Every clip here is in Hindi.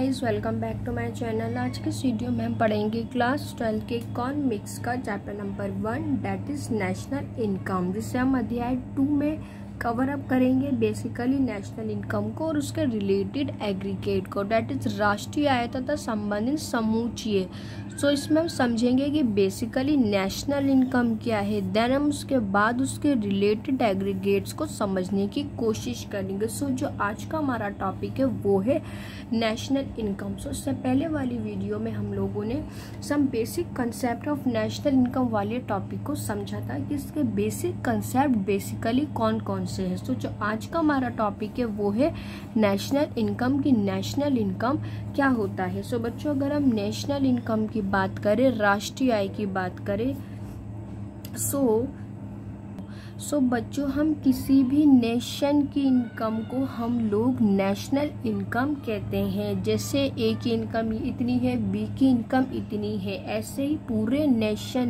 Guys, welcome back to my channel. आज के इस वीडियो में हम पढ़ेंगे क्लास 12 के इकोनॉमिक्स का chapter number 1 that is national income, जिसे हम अध्याय 2 में कवर अप करेंगे। बेसिकली नेशनल इनकम को और उसके रिलेटेड एग्रीगेट को, दैट इज राष्ट्रीय आय तथा संबंधित समूचीय। सो इसमें हम समझेंगे कि बेसिकली नेशनल इनकम क्या है, देन हम उसके बाद उसके रिलेटेड एग्रीगेट्स को समझने की कोशिश करेंगे। सो जो आज का हमारा टॉपिक है वो है नेशनल इनकम। सो इससे पहले वाली वीडियो में हम लोगों ने some basic concept of national income वाले टॉपिक को समझा था कि इसके बेसिक कंसेप्ट बेसिकली कौन कौन से है। सो जो आज का हमारा टॉपिक है वो है नेशनल इनकम की नेशनल इनकम क्या होता है। सो बच्चों, अगर हम नेशनल इनकम की बात करें, राष्ट्रीय आय की बात करें, सो बच्चों हम किसी भी नेशन की इनकम को हम लोग नेशनल इनकम कहते हैं। जैसे ए की इनकम इतनी है, बी की इनकम इतनी है, ऐसे ही पूरे नेशन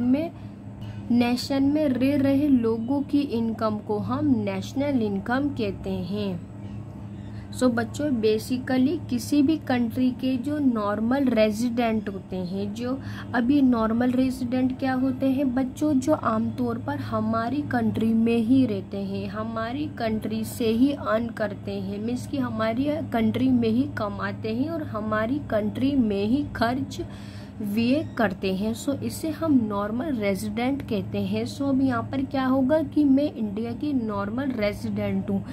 में रह रहे लोगों की इनकम को हम नेशनल इनकम कहते हैं। सो बच्चों, बेसिकली किसी भी कंट्री के जो नॉर्मल रेजिडेंट होते हैं, जो अभी नॉर्मल रेजिडेंट क्या होते हैं बच्चों, जो आमतौर पर हमारी कंट्री में ही रहते हैं, हमारी कंट्री से ही अर्न करते हैं, मीन्स कि हमारी कंट्री में ही कमाते हैं और हमारी कंट्री में ही खर्च व्यय करते हैं। सो इसे हम नॉर्मल रेजिडेंट कहते हैं। सो अब यहाँ पर क्या होगा कि मैं इंडिया की नॉर्मल रेजिडेंट हूँ।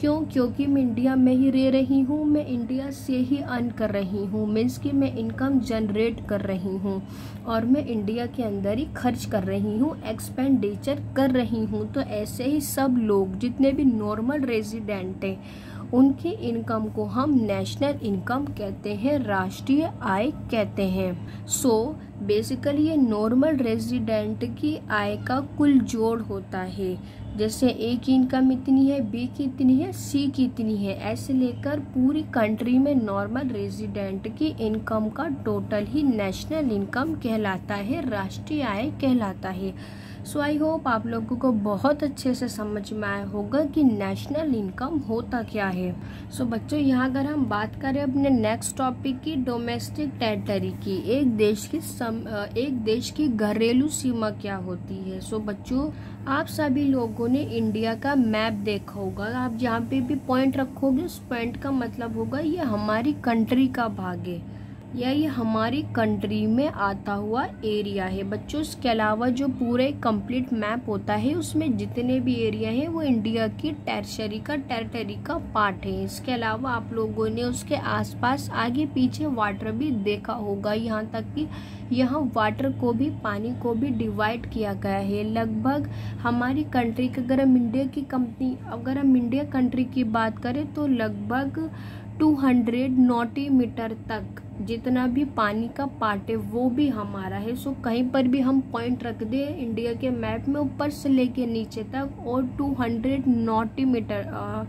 क्यों? क्योंकि मैं इंडिया में ही रह रही हूँ, मैं इंडिया से ही अर्न कर रही हूँ, मीन्स कि मैं इनकम जनरेट कर रही हूँ और मैं इंडिया के अंदर ही खर्च कर रही हूँ, एक्सपेंडिचर कर रही हूँ। तो ऐसे ही सब लोग जितने भी नॉर्मल रेजिडेंट हैं उनकी इनकम को हम नेशनल इनकम कहते हैं, राष्ट्रीय आय कहते हैं। सो बेसिकली ये नॉर्मल रेजिडेंट की आय का कुल जोड़ होता है। जैसे ए की इनकम इतनी है, बी की इतनी है, सी की इतनी है, ऐसे लेकर पूरी कंट्री में नॉर्मल रेजिडेंट की इनकम का टोटल ही नेशनल इनकम कहलाता है, राष्ट्रीय आय कहलाता है। सो आई होप आप लोगों को बहुत अच्छे से समझ में आया होगा कि नेशनल इनकम होता क्या है। सो बच्चों, यहाँ अगर हम बात करें अपने नेक्स्ट टॉपिक की, डोमेस्टिक टेरिटरी की, एक देश की घरेलू सीमा क्या होती है। सो बच्चों, आप सभी लोगों ने इंडिया का मैप देखा होगा। आप जहाँ पे भी पॉइंट रखोगे उस पॉइंट का मतलब होगा ये हमारी कंट्री का भाग है या ये हमारी कंट्री में आता हुआ एरिया है। बच्चों, इसके अलावा जो पूरे कंप्लीट मैप होता है उसमें जितने भी एरिया हैं वो इंडिया की टेरिटरी का पार्ट है। इसके अलावा आप लोगों ने उसके आसपास आगे पीछे वाटर भी देखा होगा, यहाँ तक कि यहाँ वाटर को भी, पानी को भी डिवाइड किया गया है। लगभग हमारी कंट्री की अगर हम इंडिया कंट्री की बात करें तो लगभग 200 नॉटी मीटर तक जितना भी पानी का पार्ट है वो भी हमारा है। सो कहीं पर भी हम पॉइंट रख दें इंडिया के मैप में ऊपर से लेके नीचे तक और 200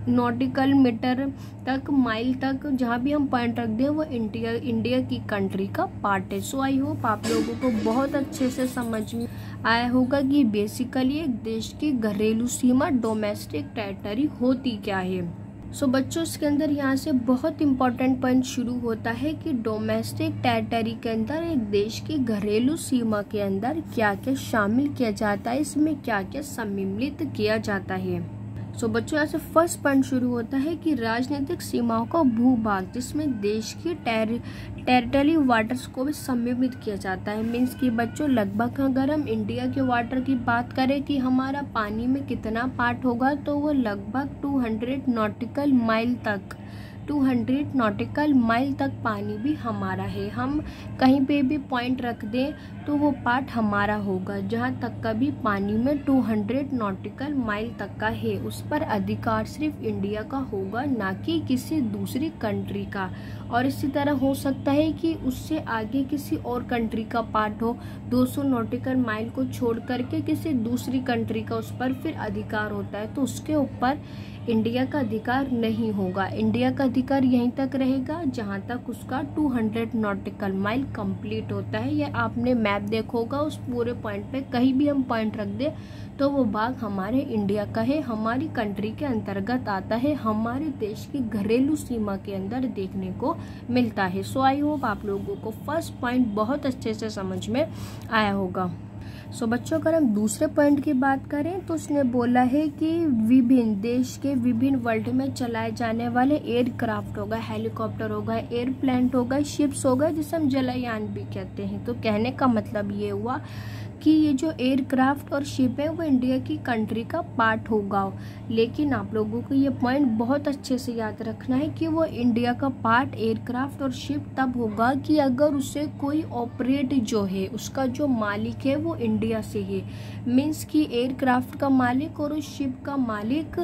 नॉटिकल मीटर तक, माइल तक जहाँ भी हम पॉइंट रख दें वो इंडिया की कंट्री का पार्ट है। सो आई होप आप लोगों को बहुत अच्छे से समझ में आया होगा कि बेसिकली एक देश की घरेलू सीमा डोमेस्टिक टेरिटरी होती क्या है। सो बच्चों, इसके अंदर यहाँ से बहुत इंपॉर्टेंट पॉइंट शुरू होता है कि डोमेस्टिक टेरिटरी के अंदर एक देश की घरेलू सीमा के अंदर क्या क्या शामिल किया जाता है, इसमें क्या क्या सम्मिलित किया जाता है। सो बच्चों, यहाँ से फर्स्ट पॉइंट शुरू होता है कि राजनीतिक सीमाओं का भूभाग, जिसमें देश की टेरिटरी वाटर्स को भी सम्मिलित किया जाता है। मीन्स कि बच्चों, लगभग अगर हम इंडिया के वाटर की बात करें कि हमारा पानी में कितना पार्ट होगा तो वो लगभग 200 नॉटिकल माइल तक पानी भी हमारा है। हम कहीं पे भी पॉइंट रख दें तो वो पार्ट हमारा होगा, जहाँ तक का भी पानी में 200 नॉटिकल माइल तक का है उस पर अधिकार सिर्फ इंडिया का होगा, ना कि किसी दूसरी कंट्री का। और इसी तरह हो सकता है कि उससे आगे किसी और कंट्री का पार्ट हो, 200 नॉटिकल माइल को छोड़ करके किसी दूसरी कंट्री का उस पर फिर अधिकार होता है, तो उसके ऊपर इंडिया का अधिकार नहीं होगा। इंडिया का अधिकार यहीं तक रहेगा जहां तक उसका 200 नॉटिकल माइल कंप्लीट होता है। या आपने मैप देखा होगा, उस पूरे पॉइंट पे कहीं भी हम पॉइंट रख दे तो वो भाग हमारे इंडिया का है, हमारी कंट्री के अंतर्गत आता है, हमारे देश की घरेलू सीमा के अंदर देखने को मिलता है। सो आई होप आप लोगों को फर्स्ट पॉइंट बहुत अच्छे से समझ में आया होगा। सो बच्चों, अगर हम दूसरे पॉइंट की बात करें तो उसने बोला है कि विभिन्न देश के विभिन्न वर्ल्ड में चलाए जाने वाले एयरक्राफ्ट होगा, हेलीकॉप्टर होगा, एयरप्लेन होगा, शिप्स होगा, जिसे हम जलयान भी कहते हैं। तो कहने का मतलब ये हुआ कि ये जो एयरक्राफ्ट और शिप है वो इंडिया की कंट्री का पार्ट होगा। लेकिन आप लोगों को ये पॉइंट बहुत अच्छे से याद रखना है कि वो इंडिया का पार्ट एयरक्राफ्ट और शिप तब होगा कि अगर उसे कोई ऑपरेट जो है, उसका जो मालिक है वो इंडिया से है। मीन्स कि एयरक्राफ्ट का मालिक और उस शिप का मालिक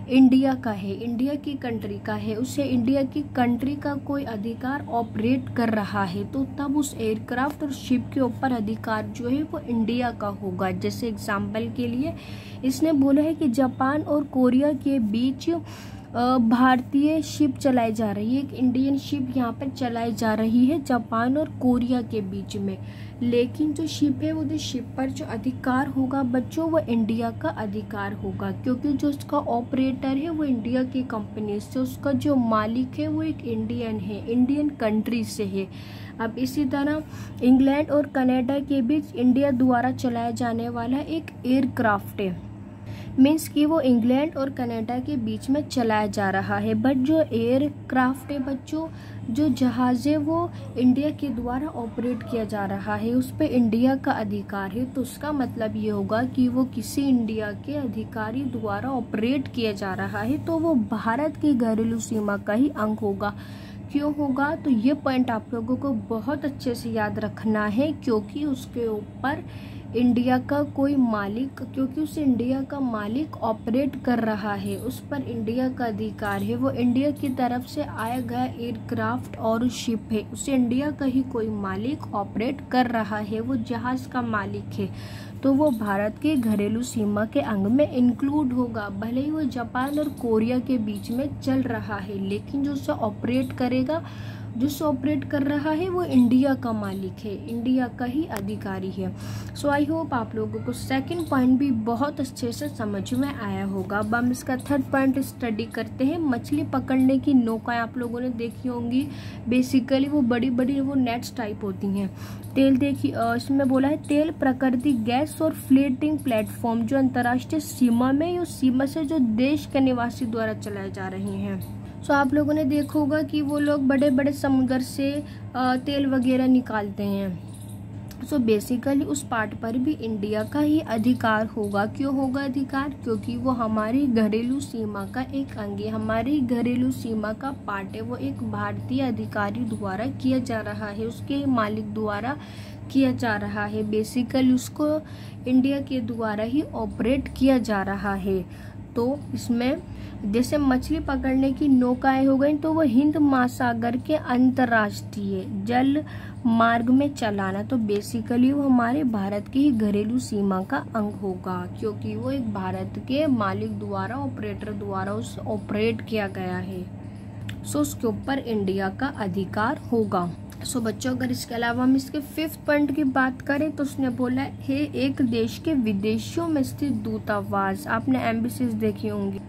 इंडिया का है, इंडिया की कंट्री का है, उसे इंडिया की कंट्री का कोई अधिकार ऑपरेट कर रहा है, तो तब उस एयरक्राफ्ट और शिप के ऊपर अधिकार जो है वो इंडिया का होगा। जैसे एग्जाम्पल के लिए इसने बोला है कि जापान और कोरिया के बीच भारतीय शिप चलाई जा रही है, एक इंडियन शिप यहाँ पर चलाई जा रही है जापान और कोरिया के बीच में। लेकिन जो शिप है, वो जो शिप पर जो अधिकार होगा बच्चों, वो इंडिया का अधिकार होगा, क्योंकि जो उसका ऑपरेटर है वो इंडिया की कंपनी से, उसका जो मालिक है वो एक इंडियन है, इंडियन कंट्री से है। अब इसी तरह इंग्लैंड और कनाडा के बीच इंडिया द्वारा चलाया जाने वाला एक एयरक्राफ्ट है। मीन्स कि वो इंग्लैंड और कनाडा के बीच में चलाया जा रहा है। बट जो एयरक्राफ्ट है बच्चों, जो जहाज़ है वो इंडिया के द्वारा ऑपरेट किया जा रहा है, उस पर इंडिया का अधिकार है। तो उसका मतलब ये होगा कि वो किसी इंडिया के अधिकारी द्वारा ऑपरेट किया जा रहा है, तो वो भारत की घरेलू सीमा का ही अंग होगा। क्यों होगा? तो ये पॉइंट आप लोगों को बहुत अच्छे से याद रखना है, क्योंकि उसके ऊपर इंडिया का कोई मालिक, क्योंकि उसे इंडिया का मालिक ऑपरेट कर रहा है, उस पर इंडिया का अधिकार है। वो इंडिया की तरफ से आया गया एयरक्राफ्ट और शिप है, उसे इंडिया का ही कोई मालिक ऑपरेट कर रहा है, वो जहाज़ का मालिक है, तो वो भारत के घरेलू सीमा के अंग में इंक्लूड होगा। भले ही वो जापान और कोरिया के बीच में चल रहा है, लेकिन जो उसे ऑपरेट करेगा, जो उसे ऑपरेट कर रहा है वो इंडिया का मालिक है, इंडिया का ही अधिकारी है। सो आई होप आप लोगों को सेकंड पॉइंट भी बहुत अच्छे से समझ में आया होगा। अब हम इसका थर्ड पॉइंट स्टडी करते हैं। मछली पकड़ने की नौकाएं आप लोगों ने देखी होंगी, बेसिकली वो बड़ी बड़ी वो नेट्स टाइप होती हैं। तेल देखी, इसमें बोला है तेल, प्राकृतिक गैस और फ्लोटिंग प्लेटफॉर्म जो अंतर्राष्ट्रीय सीमा में या सीमा से जो देश के निवासी द्वारा चलाए जा रहे हैं। सो आप लोगों ने देखा होगा कि वो लोग बड़े बड़े समुद्र से तेल वगैरह निकालते हैं। सो बेसिकली उस पार्ट पर भी इंडिया का ही अधिकार होगा। क्यों होगा अधिकार? क्योंकि वो हमारी घरेलू सीमा का एक अंग है, हमारी घरेलू सीमा का पार्ट है। वो एक भारतीय अधिकारी द्वारा किया जा रहा है, उसके मालिक द्वारा किया जा रहा है। बेसिकली उसको इंडिया के द्वारा ही ऑपरेट किया जा रहा है। तो इसमें जैसे मछली पकड़ने की नौकाएं हो गई, तो वो हिंद महासागर के अंतर्राष्ट्रीय जल मार्ग में चलाना, तो बेसिकली वो हमारे भारत की ही घरेलू सीमा का अंग होगा, क्योंकि वो एक भारत के मालिक द्वारा, ऑपरेटर द्वारा उस ऑपरेट किया गया है। सो उसके ऊपर इंडिया का अधिकार होगा। सो बच्चों, अगर इसके अलावा हम इसके फिफ्थ पॉइंट की बात करें तो उसने बोला है एक देश के विदेशों में स्थित दूतावास। आपने एम्बेसीज देखी होंगी।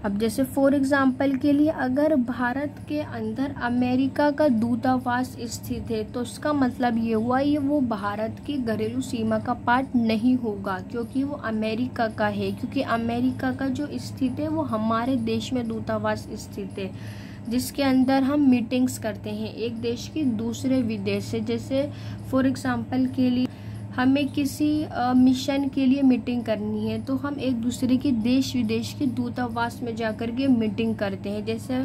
अब जैसे फॉर एग्जांपल के लिए अगर भारत के अंदर अमेरिका का दूतावास स्थित है, तो उसका मतलब ये हुआ ये वो भारत की घरेलू सीमा का पार्ट नहीं होगा, क्योंकि वो अमेरिका का है। क्योंकि अमेरिका का जो स्थित है वो हमारे देश में दूतावास स्थित है, जिसके अंदर हम मीटिंग्स करते हैं एक देश की दूसरे विदेश से। जैसे फॉर एग्जांपल के लिए हमें किसी मिशन के लिए मीटिंग करनी है, तो हम एक दूसरे के देश विदेश के दूतावास में जाकर के मीटिंग करते हैं। जैसे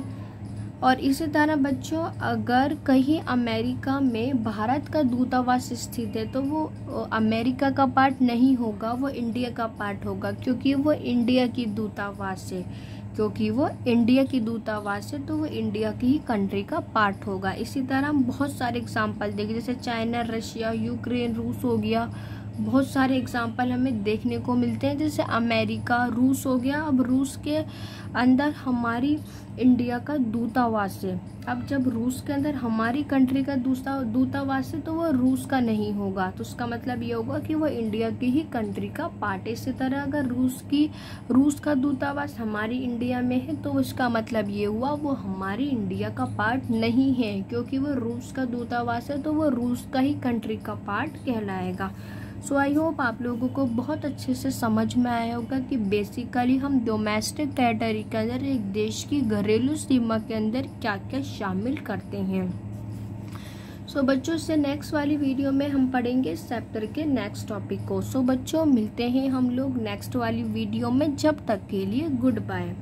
और इसी तरह बच्चों, अगर कहीं अमेरिका में भारत का दूतावास स्थित है, तो वो अमेरिका का पार्ट नहीं होगा, वो इंडिया का पार्ट होगा, क्योंकि वो इंडिया की दूतावास है। क्योंकि वो इंडिया की दूतावास है, तो वो इंडिया की ही कंट्री का पार्ट होगा। इसी तरह हम बहुत सारे एग्जांपल देखें, जैसे चाइना, रशिया, यूक्रेन, रूस हो गया, बहुत सारे एग्जाम्पल हमें देखने को मिलते हैं, जैसे अमेरिका, रूस हो गया। अब रूस के अंदर हमारी इंडिया का दूतावास है। अब जब रूस के अंदर हमारी कंट्री का दूतावास है तो वो रूस का नहीं होगा, तो उसका मतलब ये होगा कि वो इंडिया की ही कंट्री का पार्ट है। इसी तरह अगर रूस का दूतावास हमारी इंडिया में है तो उसका मतलब ये हुआ वो हमारी इंडिया का पार्ट नहीं है, क्योंकि वो रूस का दूतावास है तो वो रूस का ही कंट्री का पार्ट कहलाएगा। सो आई होप आप लोगों को बहुत अच्छे से समझ में आया होगा कि बेसिकली हम डोमेस्टिक टेरिटरी के अंदर एक देश की घरेलू सीमा के अंदर क्या क्या शामिल करते हैं। सो बच्चों से नेक्स्ट वाली वीडियो में हम पढ़ेंगे इस चैप्टर के नेक्स्ट टॉपिक को। सो बच्चों मिलते हैं हम लोग नेक्स्ट वाली वीडियो में, जब तक के लिए गुड बाय।